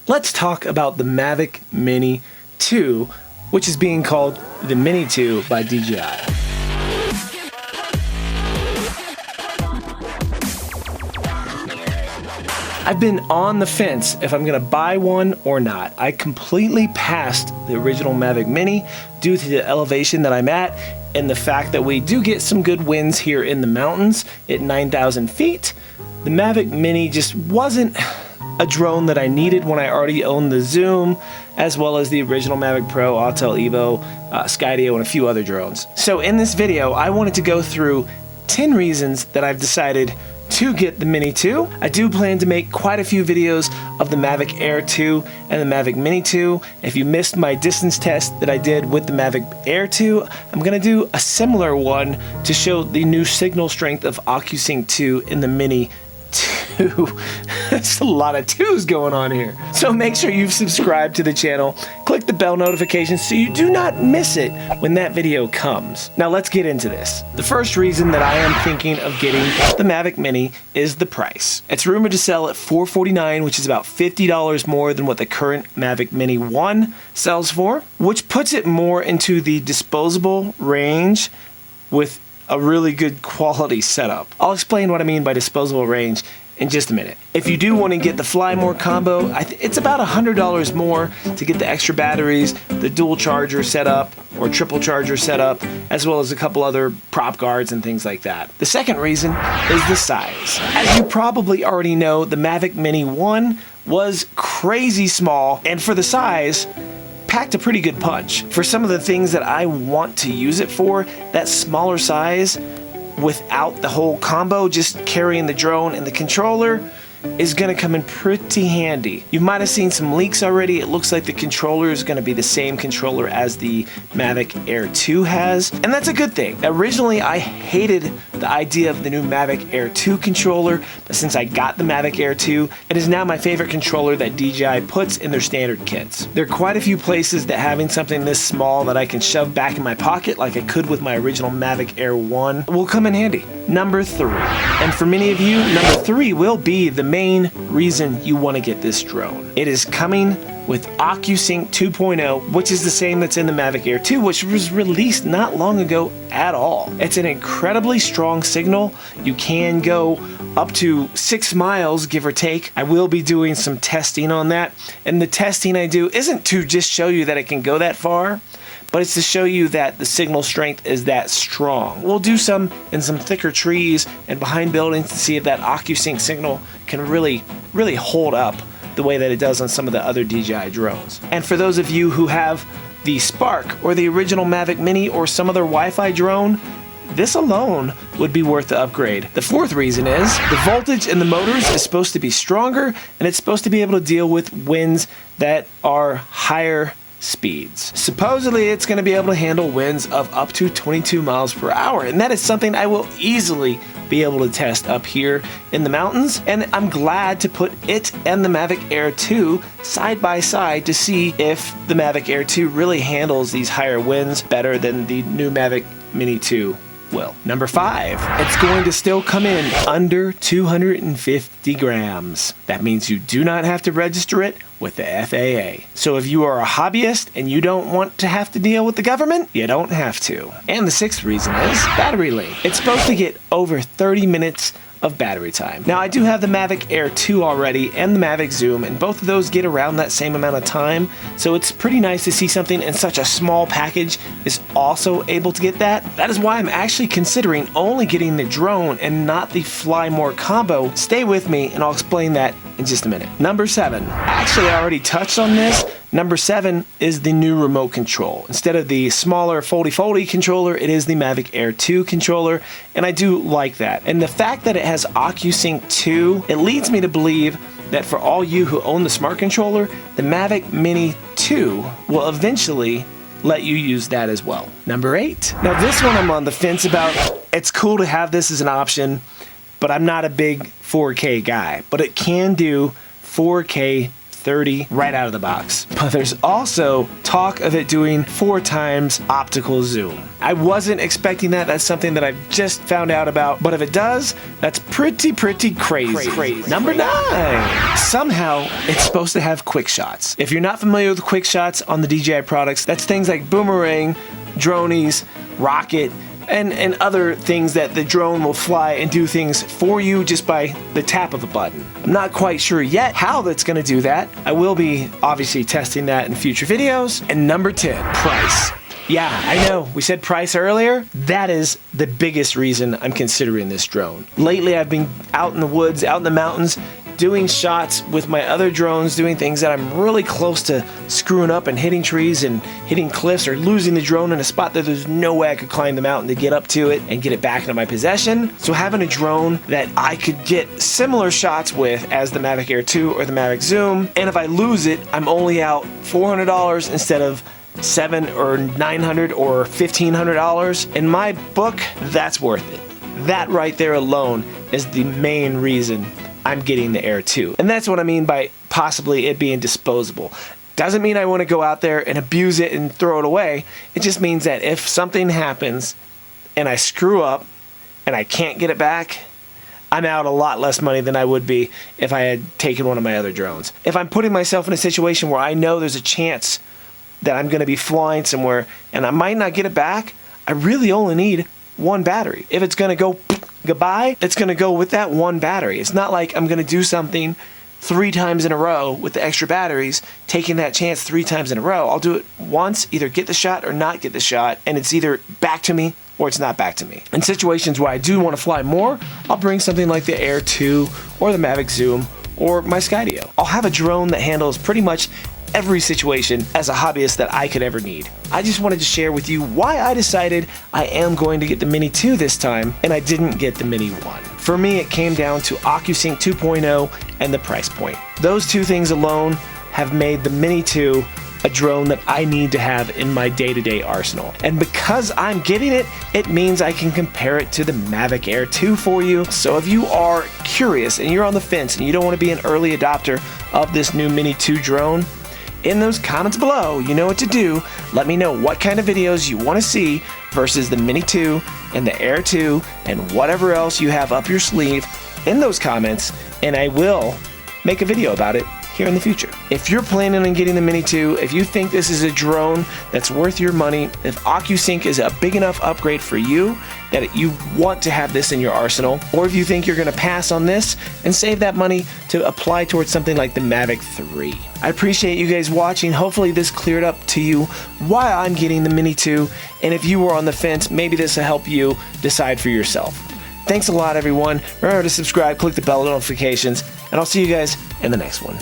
let's talk about the Mavic Mini 2, which is being called the Mini 2 by DJI. I've been on the fence if I'm going to buy one or not. I completely passed the original Mavic Mini due to the elevation that I'm at and the fact that we do get some good winds here in the mountains at 9,000 feet. The Mavic Mini just wasn't a drone that I needed when I already owned the Zoom, as well as the original Mavic Pro, Autel Evo, Skydio, and a few other drones. So in this video, I wanted to go through 10 reasons that I've decided to get the Mini 2. I do plan to make quite a few videos of the Mavic Air 2 and the Mavic Mini 2. If you missed my distance test that I did with the Mavic Air 2, I'm going to do a similar one to show the new signal strength of OcuSync 2 in the Mini 2. There's a lot of 2s going on here. So make sure you've subscribed to the channel, click the bell notification so you do not miss it when that video comes. Now let's get into this. The first reason that I am thinking of getting the Mavic Mini is the price. It's rumored to sell at $449, which is about $50 more than what the current Mavic Mini 1 sells for, which puts it more into the disposable range with a really good quality setup. I'll explain what I mean by disposable range in just a minute. If you do want to get the Fly More combo, it's about $100 more to get the extra batteries, the dual charger setup or triple charger setup, as well as a couple other prop guards and things like that. The second reason is the size. As you probably already know, the Mavic Mini 1 was crazy small, and for the size, packed a pretty good punch. For some of the things that I want to use it for, that smaller size without the whole combo, just carrying the drone and the controller, is going to come in pretty handy. You might have seen some leaks already. It looks like the controller is going to be the same controller as the Mavic Air 2 has, and that's a good thing. Originally, I hated the idea of the new Mavic Air 2 controller, but since I got the Mavic Air 2, it is now my favorite controller that DJI puts in their standard kits. There are quite a few places that having something this small that I can shove back in my pocket like I could with my original Mavic Air 1 will come in handy. Number 3. And for many of you, number 3 will be the main reason you want to get this drone. It is coming with OcuSync 2.0, which is the same that's in the Mavic Air 2, which was released not long ago at all. It's an incredibly strong signal. You can go up to 6 miles, give or take. I will be doing some testing on that, and the testing I do isn't to just show you that it can go that far, but it's to show you that the signal strength is that strong. We'll do some in some thicker trees and behind buildings to see if that OcuSync signal can really hold up the way that it does on some of the other DJI drones. And for those of you who have the Spark or the original Mavic Mini or some other Wi-Fi drone, this alone would be worth the upgrade. The fourth reason is the voltage in the motors is supposed to be stronger, and it's supposed to be able to deal with winds that are higher speeds. Supposedly it's going to be able to handle winds of up to 22 miles per hour, and that is something I will easily be able to test up here in the mountains, and I'm glad to put it and the Mavic Air 2 side by side to see if the Mavic Air 2 really handles these higher winds better than the new Mavic Mini 2 will. Number 5, it's going to still come in under 250 grams. That means you do not have to register it with the FAA. So if you are a hobbyist and you don't want to have to deal with the government, you don't have to. And the 6th reason is battery length. It's supposed to get over 30 minutes of battery time. Now I do have the Mavic Air 2 already and the Mavic Zoom, and both of those get around that same amount of time, so it's pretty nice to see something in such a small package is also able to get that. That is why I'm actually considering only getting the drone and not the Fly More combo. Stay with me and I'll explain that in just a minute. Number 7. Actually, I already touched on this. Number 7 is the new remote control. Instead of the smaller foldy controller, it is the Mavic Air 2 controller, and I do like that. And the fact that it has OcuSync 2, it leads me to believe that for all you who own the smart controller, the Mavic Mini 2 will eventually let you use that as well. Number 8. Now this one I'm on the fence about. It's cool to have this as an option, but I'm not a big 4K guy. But it can do 4K 30 right out of the box. But there's also talk of it doing 4 times optical zoom. I wasn't expecting that. That's something that I've just found out about. But if it does, that's pretty crazy. Number 9. Somehow, it's supposed to have quick shots. If you're not familiar with quick shots on the DJI products, that's things like boomerang, dronies, rocket, and other things that the drone will fly and do things for you just by the tap of a button. I'm not quite sure yet how that's going to do that. I will be obviously testing that in future videos. And number 10, price. Yeah, I know, we said price earlier. That is the biggest reason I'm considering this drone. Lately, I've been out in the woods, out in the mountains, doing shots with my other drones, doing things that I'm really close to screwing up and hitting trees and hitting cliffs or losing the drone in a spot that there's no way I could climb the mountain to get up to it and get it back into my possession. So having a drone that I could get similar shots with as the Mavic Air 2 or the Mavic Zoom, and if I lose it, I'm only out $400 instead of $700 or $900 or $1,500. In my book, that's worth it. That right there alone is the main reason I'm getting the Air 2. And that's what I mean by possibly it being disposable. Doesn't mean I want to go out there and abuse it and throw it away. It just means that if something happens and I screw up and I can't get it back, I'm out a lot less money than I would be if I had taken one of my other drones. If I'm putting myself in a situation where I know there's a chance that I'm going to be flying somewhere and I might not get it back, I really only need one battery. If it's going to go goodbye, it's going to go with that one battery. It's not like I'm going to do something 3 times in a row with the extra batteries, taking that chance 3 times in a row. I'll do it once, either get the shot or not get the shot, and it's either back to me or it's not back to me. In situations where I do want to fly more, I'll bring something like the Air 2 or the Mavic Zoom or my Skydio. I'll have a drone that handles pretty much every situation as a hobbyist that I could ever need. I just wanted to share with you why I decided I am going to get the Mini 2 this time and I didn't get the Mini 1. For me, it came down to OcuSync 2.0 and the price point. Those 2 things alone have made the Mini 2 a drone that I need to have in my day-to-day arsenal. And because I'm getting it, it means I can compare it to the Mavic Air 2 for you. So if you are curious and you're on the fence and you don't want to be an early adopter of this new Mini 2 drone, in those comments below, you know what to do. Let me know what kind of videos you want to see versus the Mini 2 and the Air 2 and whatever else you have up your sleeve in those comments, and I will make a video about it here in the future. If you're planning on getting the Mini 2, if you think this is a drone that's worth your money, if OcuSync is a big enough upgrade for you that you want to have this in your arsenal, or if you think you're going to pass on this and save that money to apply towards something like the Mavic 3. I appreciate you guys watching. Hopefully this cleared up to you why I'm getting the Mini 2, and if you were on the fence, maybe this will help you decide for yourself. Thanks a lot, everyone. Remember to subscribe, click the bell notifications, and I'll see you guys in the next one.